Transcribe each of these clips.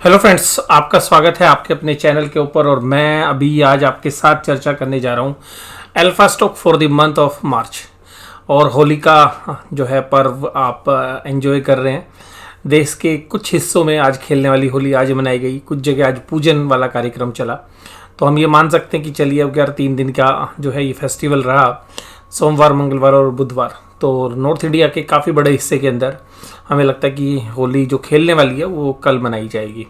Hello friends, आपका स्वागत है आपके अपने चैनल के ऊपर। और मैं अभी आज आपके साथ चर्चा करने जा रहा हूँ alpha stock for the month of March. और होली का जो है पर्व आप एंजॉय कर रहे हैं। देश के कुछ हिस्सों में आज खेलने वाली होली आज मनाई गई, कुछ जगह आज पूजन वाला कार्यक्रम चला। तो हम ये मान सकते हैं कि चलिए अब यार 3 दिन का जो है ये फेस्टिवल रहा, सोमवार, मंगलवार और बुधवार। तो नॉर्थ इंडिया के काफ़ी बड़े हिस्से के अंदर हमें लगता है कि होली जो खेलने वाली है वो कल मनाई जाएगी।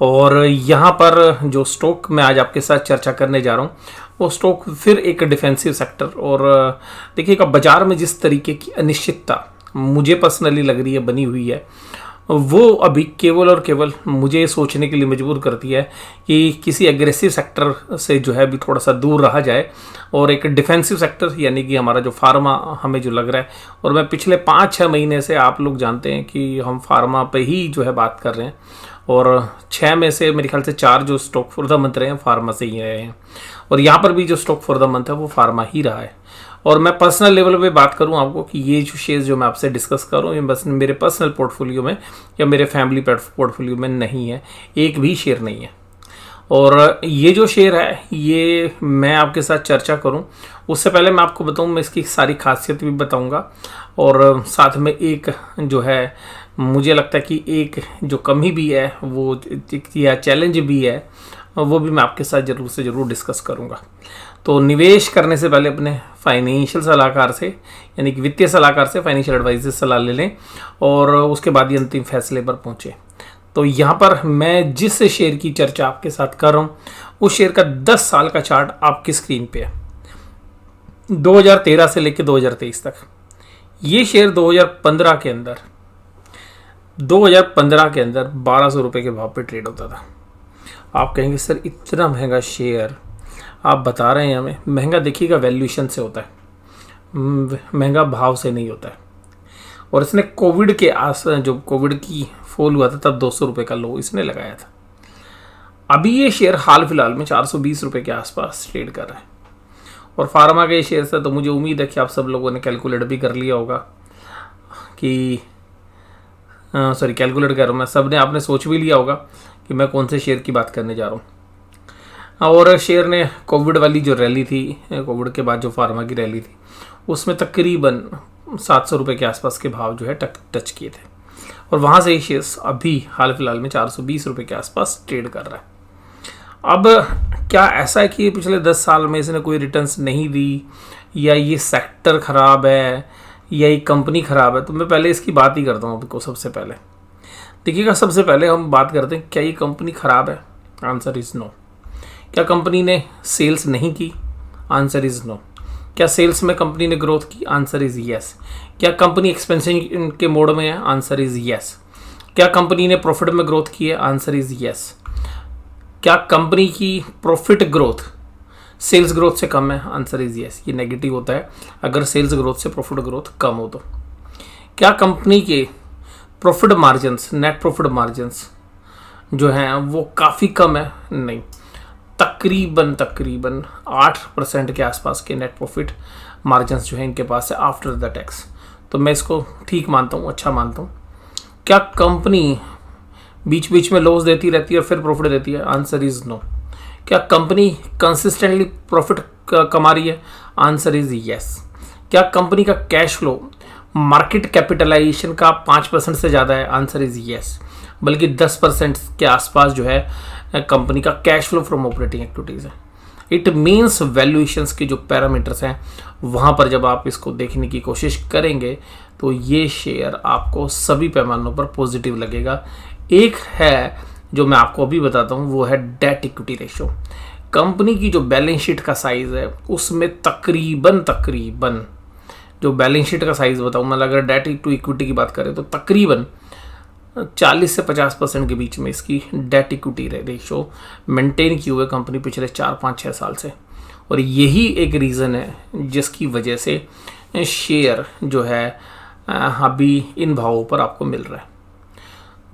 और यहाँ पर जो स्टॉक मैं आज आपके साथ चर्चा करने जा रहा हूँ वो स्टॉक फिर एक डिफेंसिव सेक्टर। और देखिएगा, बाजार में जिस तरीके की अनिश्चितता मुझे पर्सनली लग रही है बनी हुई है, वो अभी केवल और केवल मुझे सोचने के लिए मजबूर करती है कि किसी एग्रेसिव सेक्टर से जो है अभी थोड़ा सा दूर रहा जाए और एक डिफेंसिव सेक्टर यानी कि हमारा जो फार्मा हमें जो लग रहा है। और मैं पिछले 5-6 महीने से, आप लोग जानते हैं कि हम फार्मा पे ही जो है बात कर रहे हैं। और 6 में से मेरे ख्याल से 4 जो स्टॉक फॉर द मंथ रहे हैं फार्मा से ही रहे हैं। और यहाँ पर भी जो स्टॉक फॉर द मंथ है वो फार्मा ही रहा है। और मैं पर्सनल लेवल पे बात करूं आपको कि ये जो शेयर्स जो मैं आपसे डिस्कस कर रहा हूँ ये बस मेरे पर्सनल पोर्टफोलियो में या मेरे फैमिली पोर्टफोलियो में नहीं है, एक भी शेयर नहीं है। और ये जो शेयर है ये मैं आपके साथ चर्चा करूं उससे पहले मैं आपको बताऊं, मैं इसकी सारी खासियत भी बताऊंगा। और साथ में एक जो है मुझे लगता है कि एक जो कमी भी है वो या चैलेंज भी है वो भी मैं आपके साथ ज़रूर से ज़रूर डिस्कस करूंगा। तो निवेश करने से पहले अपने फाइनेंशियल सलाहकार से यानी कि वित्तीय सलाहकार से, फाइनेंशियल एडवाइजर से सलाह ले लें और उसके बाद ही अंतिम फैसले पर पहुँचें। तो यहाँ पर मैं जिस शेयर की चर्चा आपके साथ कर रहा हूँ उस शेयर का 10 साल का चार्ट आपकी स्क्रीन पे है, 2013 से लेकर 2023 तक। ये शेयर 2015 के अंदर 1200 रुपये के भाव पे ट्रेड होता था। आप कहेंगे सर इतना महंगा शेयर आप बता रहे हैं हमें। महंगा देखिएगा वैल्यूएशन से होता है, महंगा भाव से नहीं होता है। और इसने कोविड के जो कोविड की फॉल हुआ था तब 200 रुपये का लो इसने लगाया था। अभी ये शेयर हाल फिलहाल में 420 रुपये के आसपास ट्रेड कर रहा है। और फार्मा के शेयर से तो मुझे उम्मीद है कि आप सब लोगों ने कैलकुलेट भी कर लिया होगा कि कैलकुलेट कर रहा हूँ मैं, सब ने आपने सोच भी लिया होगा कि मैं कौन से शेयर की बात करने जा रहा हूँ। और शेयर ने कोविड वाली जो रैली थी, कोविड के बाद जो फार्मा की रैली थी, उसमें तकरीबन 700 रुपये के आसपास के भाव जो है टच किए थे। और वहाँ से ही शेयर्स अभी हाल फिलहाल में 420 रुपये के आसपास ट्रेड कर रहा है। अब क्या ऐसा है कि पिछले 10 साल में इसने कोई रिटर्न्स नहीं दी या ये सेक्टर ख़राब है या ये कंपनी ख़राब है? तो मैं पहले इसकी बात ही करता हूँ आपको। सबसे पहले देखिएगा, सबसे पहले हम बात करते हैं क्या ये कंपनी ख़राब है? Answer is no. क्या कंपनी ने सेल्स नहीं की? Answer is no. क्या सेल्स में कंपनी ने ग्रोथ की? Answer is yes. क्या कंपनी एक्सपेंशन के मोड में है? Answer is yes. क्या कंपनी ने प्रॉफिट में ग्रोथ की है? Answer is yes. क्या कंपनी की प्रॉफिट ग्रोथ सेल्स ग्रोथ से कम है? Answer is yes. ये नेगेटिव होता है अगर सेल्स ग्रोथ से प्रॉफिट ग्रोथ कम हो तो। क्या कंपनी के profit margins, net profit margins जो हैं वो काफ़ी कम है? नहीं, तकरीबन 8% के आसपास के नेट प्रॉफिट मार्जिन्स जो है इनके पास है आफ्टर द टैक्स। तो मैं इसको ठीक मानता हूँ, अच्छा मानता हूँ। क्या कंपनी बीच बीच में लॉस देती रहती है और फिर प्रॉफिट देती है? Answer is no. क्या कंपनी कंसिस्टेंटली प्रॉफिट कमा रही है? Answer is yes. क्या कंपनी का कैश फ्लो मार्केट कैपिटलाइजेशन का 5% से ज़्यादा है? Answer is yes. बल्कि 10% के आसपास जो है कंपनी का cash flow from operating activities है। इट मीन्स वैल्यूएशंस के जो पैरामीटर्स हैं वहाँ पर जब आप इसको देखने की कोशिश करेंगे तो ये शेयर आपको सभी पैमानों पर पॉजिटिव लगेगा। एक है जो मैं आपको अभी बताता हूँ, वो है डेट इक्विटी रेशो। कंपनी की जो बैलेंस शीट का साइज़ है उसमें तकरीबन जो बैलेंस शीट का साइज़ बताऊँ मैं, अगर डेट टू इक्विटी की बात करें तो तकरीबन 40 से 50% के बीच में इसकी डेट इक्विटी रेशो मेंटेन की हुई कंपनी पिछले 4-5-6 साल से। और यही एक रीज़न है जिसकी वजह से शेयर जो है अभी इन भावों पर आपको मिल रहा है।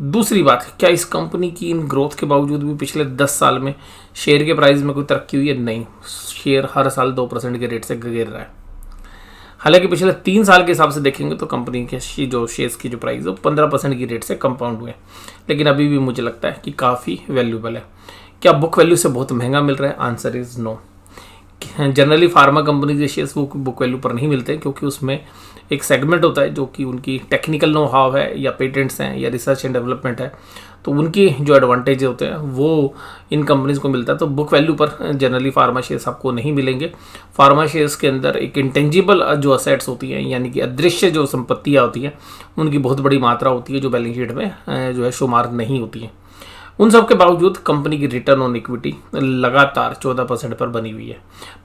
दूसरी बात, क्या इस कंपनी की इन ग्रोथ के बावजूद भी पिछले 10 साल में शेयर के प्राइस में कोई तरक्की हुई है? नहीं, शेयर हर साल 2% के रेट से गिर रहा है। हालांकि पिछले 3 साल के हिसाब से देखेंगे तो कंपनी के जो शेयर्स की जो प्राइस है 15% की रेट से कंपाउंड हुए, लेकिन अभी भी मुझे लगता है कि काफ़ी वैल्यूबल है। क्या बुक वैल्यू से बहुत महंगा मिल रहा है? Answer is no. Generally pharma company के शेयर्स वो बुक वैल्यू पर नहीं मिलते, क्योंकि उसमें एक सेगमेंट होता है जो कि उनकी टेक्निकल नो हाव है या पेटेंट्स हैं या रिसर्च एंड डेवलपमेंट है, तो उनकी जो एडवांटेज होते हैं वो इन कंपनीज को मिलता है। तो बुक वैल्यू पर जनरली फार्मा शेयर्स आपको नहीं मिलेंगे। फार्मा शेयर्स के अंदर एक इंटेंजिबल जो असेट्स होती हैं, यानी कि अदृश्य जो संपत्तियाँ होती हैं, उनकी बहुत बड़ी मात्रा होती है जो बैलेंस शीट में जो है शुमार नहीं होती हैं। उन सब के बावजूद कंपनी की रिटर्न ऑन इक्विटी लगातार 14% पर बनी हुई है,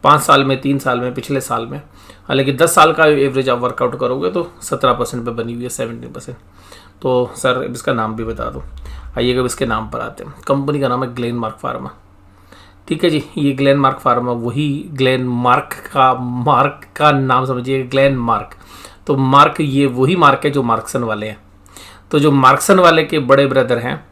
5 साल में, 3 साल में, पिछले साल में। हालांकि 10 साल का एवरेज आप वर्कआउट करोगे तो 17% पर बनी हुई है, 17%। तो सर अब इसका नाम भी बता दो। आइएगा अब इसके नाम पर आते हैं। कंपनी का नाम है ग्लेनमार्क फार्मा। ठीक है जी, ये ग्लेनमार्क फार्मा वही ग्लेनमार्क का नाम समझिए, ग्लेनमार्क। तो मार्क ये वही मार्क है जो मार्क्सन वाले हैं। तो जो मार्क्सन वाले के बड़े ब्रदर हैं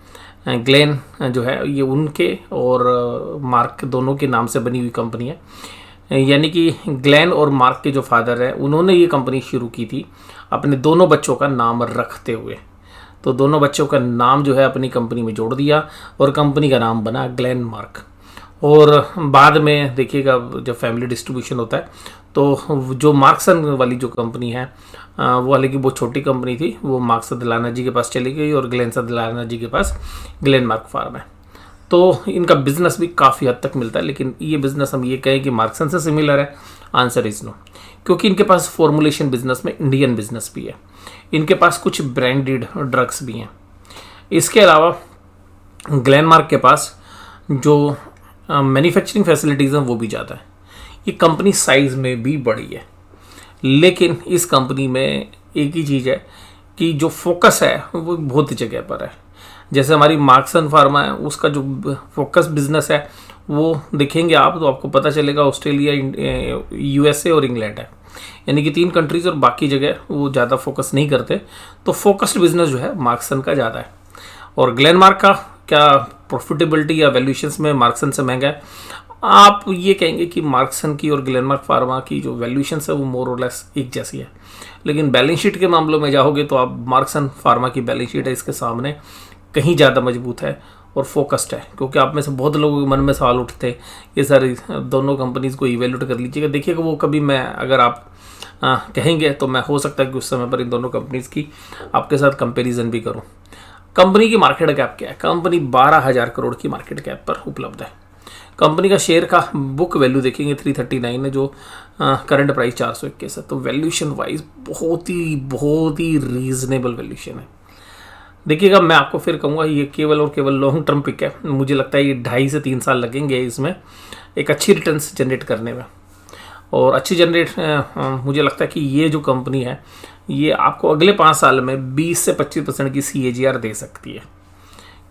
ग्लेन जो है, ये उनके और मार्क दोनों के नाम से बनी हुई कंपनी है। यानी कि ग्लेन और मार्क के जो फादर हैं उन्होंने ये कंपनी शुरू की थी अपने दोनों बच्चों का नाम रखते हुए। तो दोनों बच्चों का नाम जो है अपनी कंपनी में जोड़ दिया और कंपनी का नाम बना ग्लेनमार्क। और बाद में देखिएगा जब फैमिली डिस्ट्रीब्यूशन होता है तो जो मार्क्सन वाली जो कंपनी है वो हालांकि बहुत छोटी कंपनी थी, वो मार्क्स दिलाना जी के पास चली गई और ग्लेन दिलाना जी के पास ग्लेनमार्क फार्म है। तो इनका बिजनेस भी काफ़ी हद तक मिलता है, लेकिन ये बिजनेस हम ये कहें कि मार्क्सन से सिमिलर है, आंसर इज नो। क्योंकि इनके पास फॉर्मुलेशन बिजनेस में इंडियन बिजनेस भी है, इनके पास कुछ ब्रांडेड ड्रग्स भी हैं। इसके अलावा ग्लेनमार्क के पास जो मैन्युफैक्चरिंग फैसिलिटीज़ हैं वो भी ज़्यादा है। ये कंपनी साइज़ में भी बड़ी है, लेकिन इस कंपनी में एक ही चीज़ है कि जो फोकस है वो बहुत जगह पर है। जैसे हमारी मार्क्सन फार्मा है, उसका जो फोकस बिजनेस है वो देखेंगे आप तो आपको पता चलेगा ऑस्ट्रेलिया, यूएसए और इंग्लैंड है, यानी कि 3 कंट्रीज़, और बाकी जगह वो ज़्यादा फोकस नहीं करते। तो फोकस्ड बिजनेस जो है मार्क्सन का ज़्यादा है। और ग्लेनमार्क का क्या प्रॉफिटेबिलिटी या वैल्यूएशंस में मार्क्सन से महंगा है? आप ये कहेंगे कि मार्क्सन की और ग्लेनमार्क फार्मा की जो वैल्यूएशंस है वो मोर और लेस एक जैसी है, लेकिन बैलेंस शीट के मामलों में जाओगे तो आप मार्क्सन फार्मा की बैलेंस शीट है इसके सामने कहीं ज़्यादा मजबूत है और फोकस्ड है। क्योंकि आप में से बहुत लोगों के मन में सवाल उठते हैं ये सारी दोनों कंपनीज़ को इवेल्यूट कर लीजिएगा। देखिएगा वो कभी मैं अगर आप कहेंगे तो मैं हो सकता है कि उस समय पर इन दोनों कंपनीज़ की आपके साथ कंपेरिजन भी करूँ। कंपनी की मार्केट कैप क्या है? कंपनी 12,000 करोड़ की मार्केट कैप पर उपलब्ध है। कंपनी का शेयर का बुक वैल्यू देखेंगे 339 है, जो करंट प्राइस 421 है। तो वैल्यूशन वाइज बहुत ही रीजनेबल वैल्यूशन है। देखिएगा मैं आपको फिर कहूँगा ये केवल और केवल लॉन्ग टर्म पिक है। मुझे लगता है ये 2.5 से 3 साल लगेंगे इसमें एक अच्छी रिटर्न्स जनरेट करने में, और अच्छी मुझे लगता है कि ये जो कंपनी है ये आपको अगले 5 साल में 20 से 25% की CAGR दे सकती है।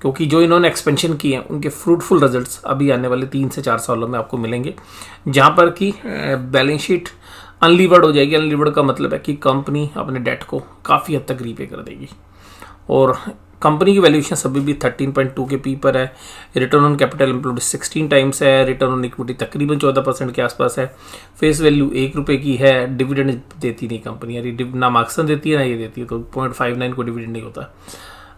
क्योंकि जो इन्होंने एक्सपेंशन किए हैं उनके फ्रूटफुल रिजल्ट्स अभी आने वाले 3 से 4 सालों में आपको मिलेंगे, जहाँ पर कि बैलेंस शीट अनलीवर्ड हो जाएगी। अनलीवर्ड का मतलब है कि कंपनी अपने डेट को काफ़ी हद तक रीपे कर देगी। और कंपनी की वैल्यूएशन अभी भी 13.2 के पी पर है। Return on capital employed 16 times है। रिटर्न ऑन इक्विटी तकरीबन 14% के आसपास है। फेस वैल्यू 1 रुपये की है। डिविडेंड देती नहीं कंपनी, यानी ना मार्क्सन देती है ना ये देती है, तो 0.59 को डिविडेंड नहीं होता।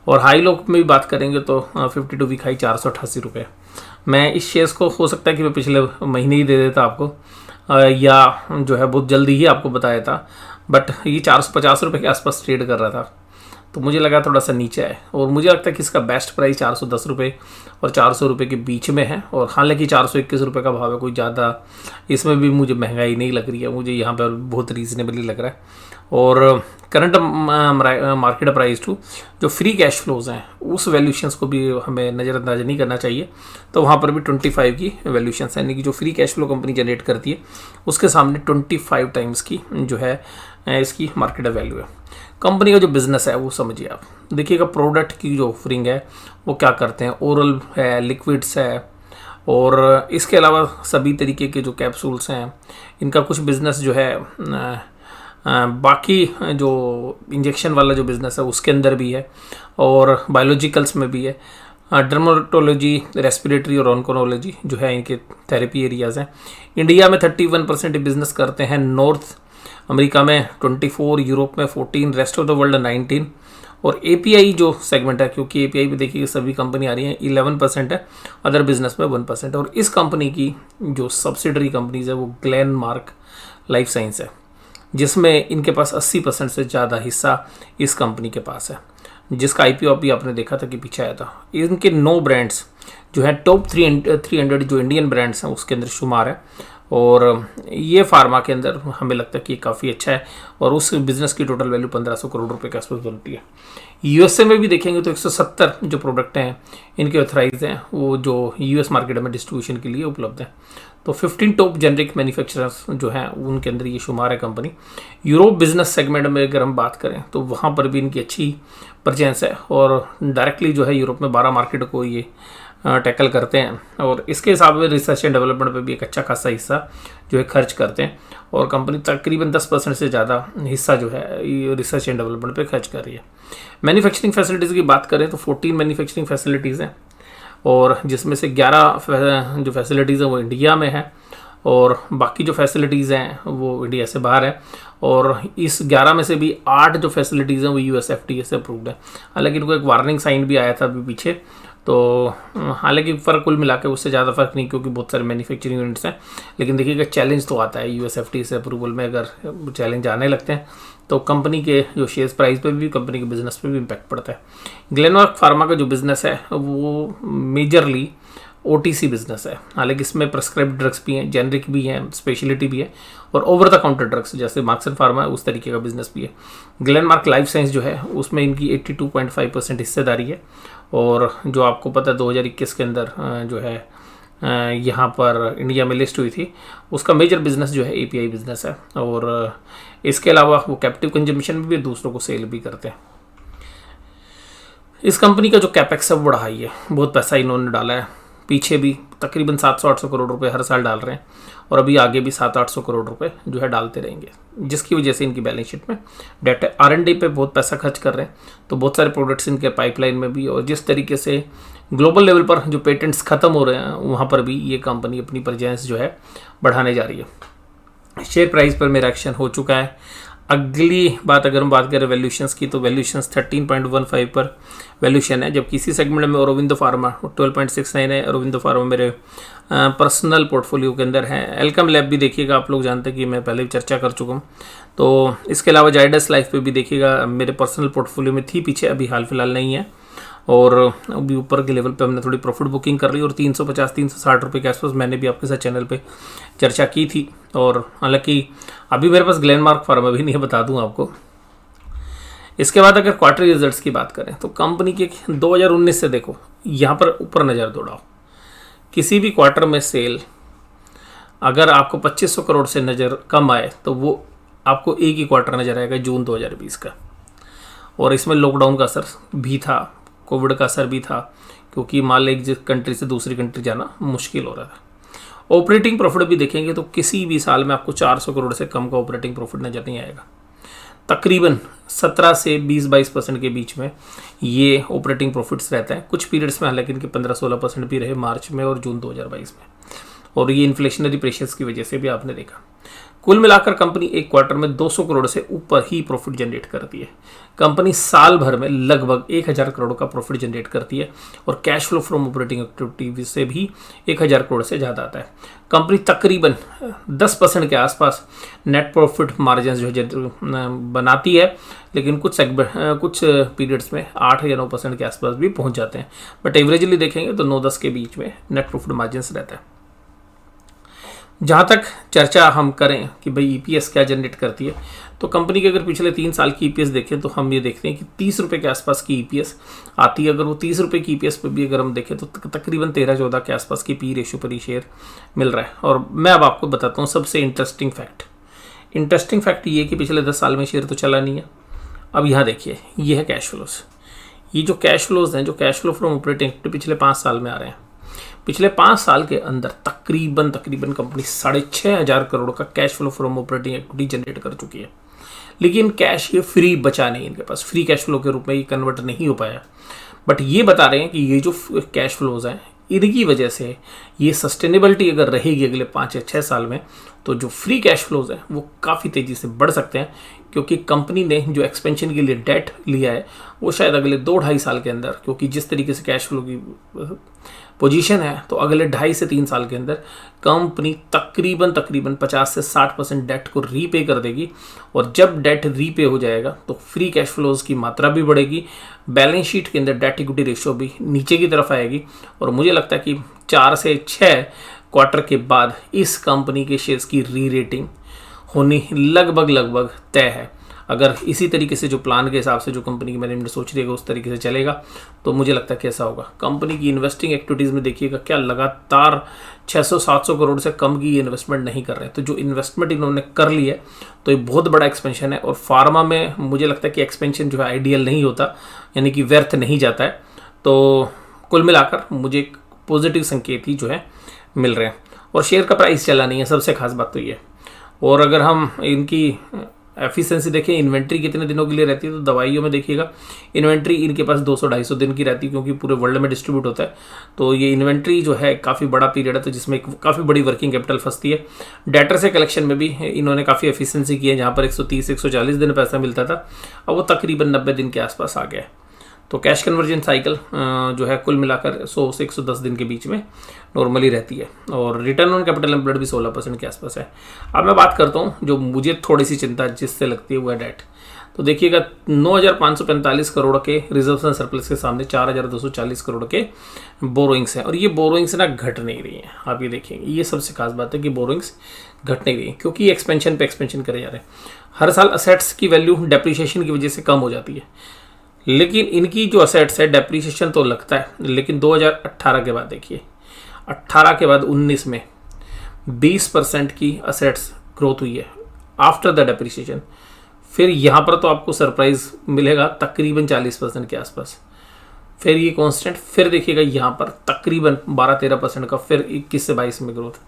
और हाई लो में भी बात करेंगे तो 52 वीक हाई 488 रुपये। मैं इस शेयर्स को हो सकता है कि मैं पिछले महीने ही दे देता आपको, या जो है बहुत जल्दी ही आपको बताया था, बट ये 450 रुपये के आसपास ट्रेड कर रहा था, तो मुझे लगा थोड़ा सा नीचे है। और मुझे लगता है कि इसका बेस्ट प्राइस 410 रुपये और 400 रुपये के बीच में है। और हालांकि 421 रुपये का भाव है, कोई ज़्यादा इसमें भी मुझे महंगाई नहीं लग रही है, मुझे यहाँ पर बहुत रीजनेबली लग रहा है। और करंट मार्केट प्राइस टू जो फ्री कैश फ्लोज हैं उस वैल्यूशंस को भी हमें नज़रअंदाज नहीं करना चाहिए। तो वहाँ पर भी 25 की वैल्यूशंस है, यानी कि जो free cash flow company generate करती है उसके सामने 25 टाइम्स की जो है इसकी मार्केट वैल्यू है। कंपनी का जो बिज़नेस है वो समझिए आप। देखिएगा प्रोडक्ट की जो ऑफरिंग है वो क्या करते हैं, ओरल है, लिक्विड्स है, और इसके अलावा सभी तरीके के जो कैप्सूल्स हैं इनका कुछ बिज़नेस जो है बाकी जो इंजेक्शन वाला जो बिज़नेस है उसके अंदर भी है, और बायोलॉजिकल्स में भी है। डर्मेटोलॉजी, रेस्पिरेटरी और ऑन्कोलॉजी जो है इनके थेरेपी एरियाज़ हैं। इंडिया में 31% बिजनेस करते हैं नॉर्थ अमेरिका में 24, यूरोप में 14, रेस्ट ऑफ द वर्ल्ड 19। और एपीआई जो सेगमेंट है, क्योंकि एपीआई भी देखिए सभी कंपनी आ रही हैं, 11% है, अदर बिजनेस में 1%। और इस कंपनी की जो सब्सिडरी कंपनीज है वो ग्लेनमार्क लाइफ साइंस है, जिसमें इनके पास 80% से ज़्यादा हिस्सा इस कंपनी के पास है, जिसका आईपीओ भी आपने देखा था कि पीछे आया था। इनके 9 ब्रांड्स जो है टॉप 300 जो इंडियन ब्रांड्स हैं उसके अंदर शुमार है। और ये फार्मा के अंदर हमें लगता है कि काफ़ी अच्छा है, और उस बिज़नेस की टोटल वैल्यू 1500 करोड़ रुपए के आसपास बनती है। यूएसए में भी देखेंगे तो 170 जो प्रोडक्ट हैं इनके ऑथराइज हैं, वो जो यूएस मार्केट में डिस्ट्रीब्यूशन के लिए उपलब्ध हैं। तो 15 टॉप जेनरिक मैन्युफैक्चरर्स जो हैं उनके अंदर ये शुमार है कंपनी। यूरोप बिजनेस सेगमेंट में अगर हम बात करें तो वहाँ पर भी इनकी अच्छी परचेंस है, और डायरेक्टली जो है यूरोप में 12 मार्केट को ये टैकल करते हैं, और इसके हिसाब में रिसर्च एंड डेवलपमेंट पे भी एक अच्छा खासा हिस्सा जो है खर्च करते हैं। और कंपनी तकरीबन 10% से ज़्यादा हिस्सा जो है ये रिसर्च एंड डेवलपमेंट पे खर्च कर रही है। मैन्युफैक्चरिंग फैसिलिटीज़ की बात करें तो 14 मैन्युफैक्चरिंग फैसिलिटीज़ हैं, और जिसमें से 11 जो फैसिलिटीज़ हैं वो इंडिया में है, और बाकी जो फैसिलिटीज़ हैं वो इंडिया से बाहर है। और इस 11 में से भी 8 जो फैसिलिटीज़ हैं वो यूएस एफडीए से अप्रूव्ड है। हालांकि इनको एक वार्निंग साइन भी आया था अभी पीछे, तो हालांकि फ़र्क कुल मिला के उससे ज़्यादा फ़र्क नहीं, क्योंकि बहुत सारे मैन्युफैक्चरिंग यूनिट्स हैं। लेकिन देखिएगा चैलेंज तो आता है यूएस एफडीए से अप्रूवल में, अगर चैलेंज आने लगते हैं तो कंपनी के जो शेयर्स प्राइस पे भी, कंपनी के बिजनेस पे भी इम्पैक्ट पड़ता है। ग्लेनमार्क फार्मा का जो बिज़नेस है वो मेजरली ओटीसी बिजनेस है। हालांकि इसमें प्रेस्क्राइब्ड ड्रग्स भी हैं, जेनरिक भी हैं, स्पेशलिटी भी है, और ओवर द काउंटर ड्रग्स जैसे मार्क्सन फार्मा है उस तरीके का बिजनेस भी है। ग्लेनमार्क लाइफ साइंस जो है उसमें इनकी 82.5% हिस्सेदारी है, और जो आपको पता है 2021 के अंदर जो है यहाँ पर इंडिया में लिस्ट हुई थी, उसका मेजर बिजनेस जो है एपीआई बिजनेस है। और इसके अलावा वो कैप्टिव कंजम्पशन में भी दूसरों को सेल भी करते हैं। इस कंपनी का जो कैपेक्स है वो बड़ा हाई है, बहुत पैसा इन्होंने डाला है, पीछे भी तकरीबन 700-800 करोड़ रुपए हर साल डाल रहे हैं, और अभी आगे भी 700-800 करोड़ रुपए जो है डालते रहेंगे, जिसकी वजह से इनकी बैलेंस शीट में डेट है। R&D पे बहुत पैसा खर्च कर रहे हैं, तो बहुत सारे प्रोडक्ट्स इनके पाइपलाइन में भी, और जिस तरीके से ग्लोबल लेवल पर जो पेटेंट्स खत्म हो रहे हैं वहाँ पर भी ये कंपनी अपनी प्रेजेंस जो है बढ़ाने जा रही है। शेयर प्राइस पर मेरा एक्शन हो चुका है। अगली बात अगर हम बात करें वैल्यूशंस की, तो वैल्यूशंस 13.15 पर वैल्यूशन है, जबकि इसी सेगमेंट में औरोबिंदो फार्मा 12.69 है। औरोबिंदो फार्मा मेरे पर्सनल पोर्टफोलियो के अंदर है। एल्केम लैब भी देखिएगा, आप लोग जानते हैं कि मैं पहले भी चर्चा कर चुका हूँ। तो इसके अलावा जाइडस लाइफ पे भी देखिएगा, मेरे पर्सनल पोर्टफोलियो में थी पीछे, अभी हाल फिलहाल नहीं है, और अभी ऊपर के लेवल पे हमने थोड़ी प्रॉफिट बुकिंग कर ली, और 350-360 रुपये के आसपास मैंने भी आपके साथ चैनल पे चर्चा की थी। और हालांकि अभी मेरे पास ग्लेनमार्क फार्मा भी नहीं है, बता दूं आपको। इसके बाद अगर क्वार्टरली रिजल्ट्स की बात करें तो कंपनी के 2019 से देखो, यहाँ पर ऊपर नज़र दौड़ाओ, किसी भी क्वार्टर में सेल अगर आपको 2500 करोड़ से नज़र कम आए तो वो आपको एक ही क्वार्टर नज़र आएगा, जून 2020 का। और इसमें लॉकडाउन का असर भी था, कोविड का असर भी था, क्योंकि मान लो एक कंट्री से दूसरी कंट्री जाना मुश्किल हो रहा था। ऑपरेटिंग प्रॉफिट भी देखेंगे तो किसी भी साल में आपको 400 करोड़ से कम का ऑपरेटिंग प्रॉफिट नजर नहीं आएगा। तकरीबन 17 से 20-22% के बीच में ये ऑपरेटिंग प्रॉफिट्स रहता है। कुछ पीरियड्स में हालांकि इनके 15-16% भी रहे, मार्च में और जून 2022 में, और ये इन्फ्लेशनरी प्रेशर्स की वजह से भी आपने देखा। कुल मिलाकर कंपनी एक क्वार्टर में 200 करोड़ से ऊपर ही प्रॉफिट जनरेट करती है। कंपनी साल भर में लगभग 1000 करोड़ का प्रॉफिट जनरेट करती है, और cash flow from operating activity से भी 1000 करोड़ से ज़्यादा आता है। कंपनी तकरीबन 10% के आसपास नेट प्रॉफिट मार्जिन जो है बनाती है, लेकिन कुछ पीरियड्स में 8 या 9% के आसपास भी पहुंच जाते हैं, बट एवरेजली देखेंगे तो 9-10 के बीच में नेट प्रॉफिट मार्जिन रहता है। जहाँ तक चर्चा हम करें कि भाई ईपीएस क्या जनरेट करती है, तो कंपनी के अगर पिछले 3 साल की ईपीएस देखें तो हम ये देखते हैं कि 30 रुपये के आसपास की ईपीएस आती है। अगर वो 30 रुपये की ईपीएस पर भी अगर हम देखें तो तकरीबन 13-14 के आसपास की पी रेशियो पर ही शेयर मिल रहा है। और मैं अब आपको बताता हूँ सबसे इंटरेस्टिंग फैक्ट ये कि पिछले 10 साल में शेयर तो चला नहीं है। अब यहाँ देखिए, ये है कैश फ्लोज। ये जो कैश फ्लोज हैं, जो कैश फ्लो फ्रॉम ऑपरेटिंग पिछले 5 साल में आ रहे हैं, पिछले 5 साल के अंदर तकरीबन कंपनी 6500 करोड़ का cash flow from operating activity generate कर चुकी है। लेकिन कैश ये फ्री बचा नहीं, इनके पास फ्री कैश फ्लो के रूप में ये कन्वर्ट नहीं हो पाया। बट ये बता रहे हैं कि ये जो कैश फ्लोज हैं, इनकी वजह से ये सस्टेनेबिलिटी अगर रहेगी अगले 5 या 6 साल में, तो जो फ्री कैश फ्लोज है वो काफ़ी तेज़ी से बढ़ सकते हैं, क्योंकि कंपनी ने जो एक्सपेंशन के लिए डेट लिया है वो शायद अगले 2-2.5 साल के अंदर, क्योंकि जिस तरीके से कैश फ्लो की पोजीशन है, तो अगले 2.5 से 3 साल के अंदर कंपनी तकरीबन तकरीबन 50 से 60% डेट को रीपे कर देगी। और जब डेट रीपे हो जाएगा तो फ्री कैश फ्लोज की मात्रा भी बढ़ेगी, बैलेंस शीट के अंदर डेट इक्विटी रेशियो भी नीचे की तरफ आएगी। और मुझे लगता है कि 4 से 6 क्वार्टर के बाद इस कंपनी के शेयर्स की री रेटिंग होनी लगभग लगभग तय है। अगर इसी तरीके से जो प्लान के हिसाब से जो कंपनी की मैनेजमेंट सोच रही है उस तरीके से चलेगा, तो मुझे लगता है कैसा होगा। कंपनी की इन्वेस्टिंग एक्टिविटीज़ में देखिएगा, क्या लगातार 600-700 करोड़ से कम की इन्वेस्टमेंट नहीं कर रहे हैं। तो जो इन्वेस्टमेंट इन्होंने कर ली है तो ये बहुत बड़ा एक्सपेंशन है। और फार्मा में मुझे लगता है कि एक्सपेंशन जो है आइडियल नहीं होता, यानी कि व्यर्थ नहीं जाता है। तो कुल मिलाकर मुझे एक पॉजिटिव संकेत ही जो है मिल रहे हैं। और शेयर का प्राइस चला नहीं है, सबसे खास बात तो ये। और अगर हम इनकी एफिशिएंसी देखें, इन्वेंट्री कितने दिनों के लिए रहती है, तो दवाइयों में देखिएगा इन्वेंट्री इनके पास 200-250 दिन की रहती है, क्योंकि पूरे वर्ल्ड में डिस्ट्रीब्यूट होता है। तो ये इन्वेंट्री जो है काफ़ी बड़ा पीरियड है, तो जिसमें काफ़ी बड़ी वर्किंग कैपिटल फंसती है। डेटर से कलेक्शन में भी इन्होंने काफ़ी एफिशिएंसी की है, जहाँ पर 130-140 दिन पैसा मिलता था, अब वो तकरीबन 90 दिन के आसपास आ गया है। तो कैश कन्वर्जन साइकिल जो है कुल मिलाकर 100 से 110 दिन के बीच में नॉर्मली रहती है। और रिटर्न ऑन कैपिटल एम्प्लॉयड भी 16% के आसपास है। अब मैं बात करता हूँ जो मुझे थोड़ी सी चिंता जिससे लगती है वो है डेट। तो देखिएगा 9,545 करोड़ के रिजर्व एंड सरप्लस के सामने 4,240 करोड़ के बोरोइंग्स हैं। और ये बोरोइंग्स ना घट नहीं रही हैं। आप ये देखेंगे, ये सबसे खास बात है कि बोरोइंग्स घट नहीं रही है, क्योंकि एक्सपेंशन पे एक्सपेंशन करे जा रहे हैं। हर साल असेट्स की वैल्यू डेप्रिसिएशन की वजह से कम हो जाती है, लेकिन इनकी जो असेट्स है डेप्रिसिएशन तो लगता है, लेकिन 2018 के बाद देखिए, 18 के बाद 19 में 20% की असेट्स ग्रोथ हुई है आफ्टर द डेप्रिसिएशन। फिर यहाँ पर तो आपको सरप्राइज मिलेगा तकरीबन 40% के आसपास। फिर ये कांस्टेंट, फिर देखिएगा यहाँ पर तकरीबन 12-13% का, फिर 21 से 22 में ग्रोथ,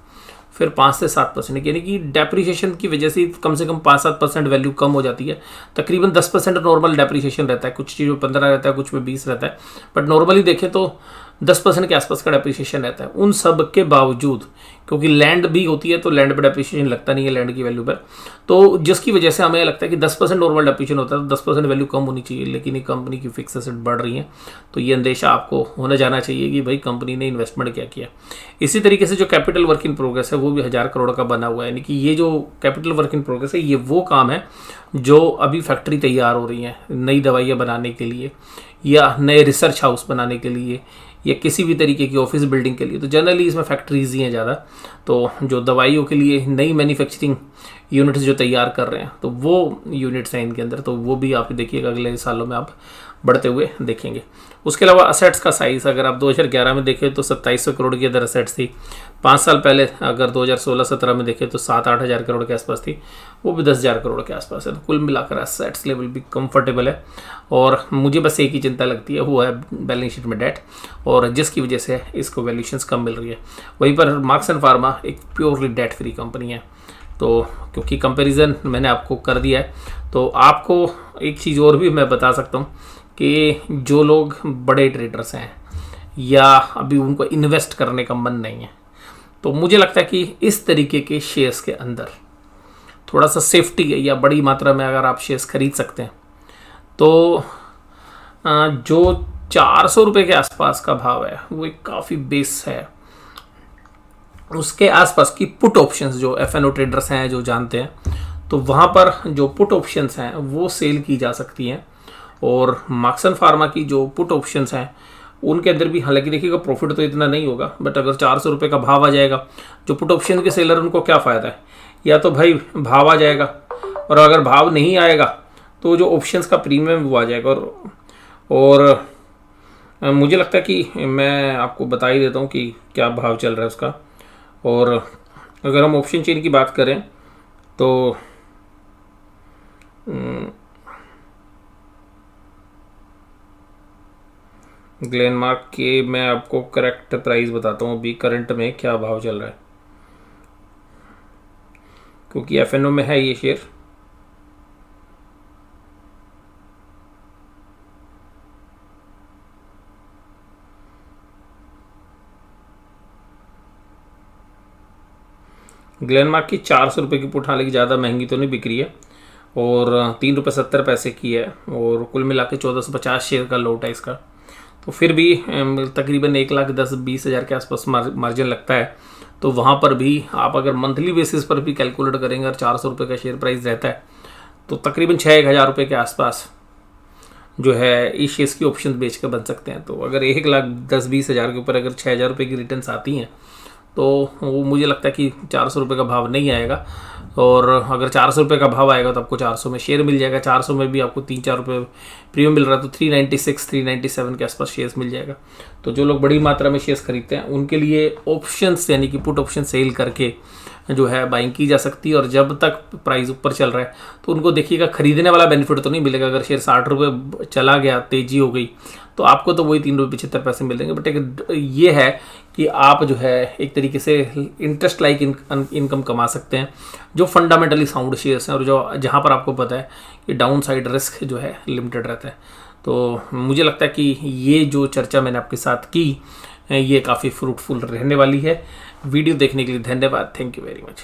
फिर 5 से 7%, यानी कि डेप्रिसिएशन की वजह से कम 5-7% वैल्यू कम हो जाती है। तकरीबन 10% नॉर्मल डेप्रिसिएशन रहता है, कुछ चीज़ों में 15 रहता है, कुछ में 20 रहता है, बट नॉर्मली देखें तो 10% के आसपास का डेप्रिसिएशन रहता है। उन सब के बावजूद, क्योंकि लैंड भी होती है तो लैंड पर डेप्रिसिएशन लगता नहीं है लैंड की वैल्यू पर, तो जिसकी वजह से हमें लगता है कि 10% नॉर्मल डेप्रिसिएशन होता है तो 10% वैल्यू कम होनी चाहिए। लेकिन ये कंपनी की फिक्स एसेट बढ़ रही है, तो ये अंदेशा आपको होने जाना चाहिए कि भाई कंपनी ने इन्वेस्टमेंट क्या किया। इसी तरीके से जो कैपिटल वर्क इन प्रोग्रेस है वो भी 1000 करोड़ का बना हुआ है, यानी कि ये जो कैपिटल वर्क इन प्रोग्रेस है ये वो काम है जो अभी फैक्ट्री तैयार हो रही है नई दवाइयाँ बनाने के लिए, या नए रिसर्च हाउस बनाने के लिए, या किसी भी तरीके की ऑफिस बिल्डिंग के लिए। तो जनरली इसमें फैक्ट्रीज ही हैं ज़्यादा। तो जो दवाइयों के लिए नई मैन्युफैक्चरिंग यूनिट्स जो तैयार कर रहे हैं, तो वो यूनिट्स हैं इनके अंदर, तो वो भी आप देखिएगा अगले सालों में आप बढ़ते हुए देखेंगे। उसके अलावा असेट्स का साइज़ अगर आप 2011 में देखें तो 2700 करोड़ की अदर असेट्स थी। 5 साल पहले अगर 2016-17 में देखें तो 7-8 हज़ार करोड़ के आसपास थी, वो भी 10,000 करोड़ के आसपास है। तो कुल मिलाकर असेट्स लेवल भी कंफर्टेबल है। और मुझे बस एक ही चिंता लगती है, वो है बैलेंस शीट में डेट, और जिसकी वजह से इसको वैल्यूशंस कम मिल रही है। वहीं पर मार्क्स एंड फार्मा एक प्योरली डेट फ्री कंपनी है। तो क्योंकि कंपैरिजन मैंने आपको कर दिया है, तो आपको एक चीज़ और भी मैं बता सकता हूँ कि जो लोग बड़े ट्रेडर्स हैं या अभी उनको इन्वेस्ट करने का मन नहीं है, तो मुझे लगता है कि इस तरीके के शेयर्स के अंदर थोड़ा सा सेफ्टी है, या बड़ी मात्रा में अगर आप शेयर्स खरीद सकते हैं तो जो 400 रुपये के आसपास का भाव है वो एक काफ़ी बेस है। उसके आसपास की पुट ऑप्शंस जो एफएनओ ट्रेडर्स हैं जो जानते हैं, तो वहाँ पर जो पुट ऑप्शंस हैं वो सेल की जा सकती हैं। और मार्क्स एंड फार्मा की जो पुट ऑप्शंस हैं उनके अंदर भी हालांकि देखिएगा प्रॉफिट तो इतना नहीं होगा, बट अगर 400 रुपये का भाव आ जाएगा, जो पुट ऑप्शन के सेलर उनको क्या फ़ायदा है, या तो भाई भाव आ जाएगा, और अगर भाव नहीं आएगा तो जो ऑप्शंस का प्रीमियम वो आ जाएगा। और मुझे लगता है कि मैं आपको बता ही देता हूँ कि क्या भाव चल रहा है उसका। और अगर हम ऑप्शन चेन की बात करें तो ग्लेनमार्क के मैं आपको करेक्ट प्राइस बताता हूँ अभी करंट में क्या भाव चल रहा है, क्योंकि एफएनओ में है ये शेयर। ग्लेनमार्क की 400 रुपये की पुट, हालांकि ज़्यादा महंगी तो नहीं बिक रही है, और 3 रुपये 70 पैसे की है, और कुल मिला के 1450 शेयर का लोट है इसका। तो फिर भी तकरीबन 1,10,20,000 के आसपास मार्जिन लगता है। तो वहाँ पर भी आप अगर मंथली बेसिस पर भी कैलकुलेट करेंगे और 400 रुपये का शेयर प्राइस रहता है तो तकरीबन 6,000 रुपये के आसपास जो है इस शेयर्स की ऑप्शन बेच के बन सकते हैं। तो अगर 1,10,20,000 के ऊपर अगर 6,000 रुपये की रिटर्न्स आती हैं तो वो मुझे लगता है कि 400 रुपये का भाव नहीं आएगा, और अगर 400 रुपये का भाव आएगा तो आपको 400 में शेयर मिल जाएगा। 400 में भी आपको 3-4 रुपये प्रीमियम मिल रहा है, तो 396-397 के आसपास शेयर्स मिल जाएगा। तो जो लोग बड़ी मात्रा में शेयर्स खरीदते हैं उनके लिए ऑप्शंस यानी कि पुट ऑप्शन सेल करके जो है बाइंग की जा सकती है, और जब तक प्राइस ऊपर चल रहा है तो उनको देखिएगा, खरीदने वाला बेनिफिट तो नहीं मिलेगा। अगर शेयर 60 रुपये चला गया, तेजी हो गई, तो आपको तो वही 3.75 रुपये मिलेंगे, बट एक ये है कि आप जो है एक तरीके से इंटरेस्ट लाइक इनकम कमा सकते हैं जो फंडामेंटली साउंड शेयर्स हैं, और जो जहाँ पर आपको पता है कि डाउन साइड रिस्क जो है लिमिटेड रहता है। तो मुझे लगता है कि ये जो चर्चा मैंने आपके साथ की ये काफ़ी फ्रूटफुल रहने वाली है। वीडियो देखने के लिए धन्यवाद। Thank you very much.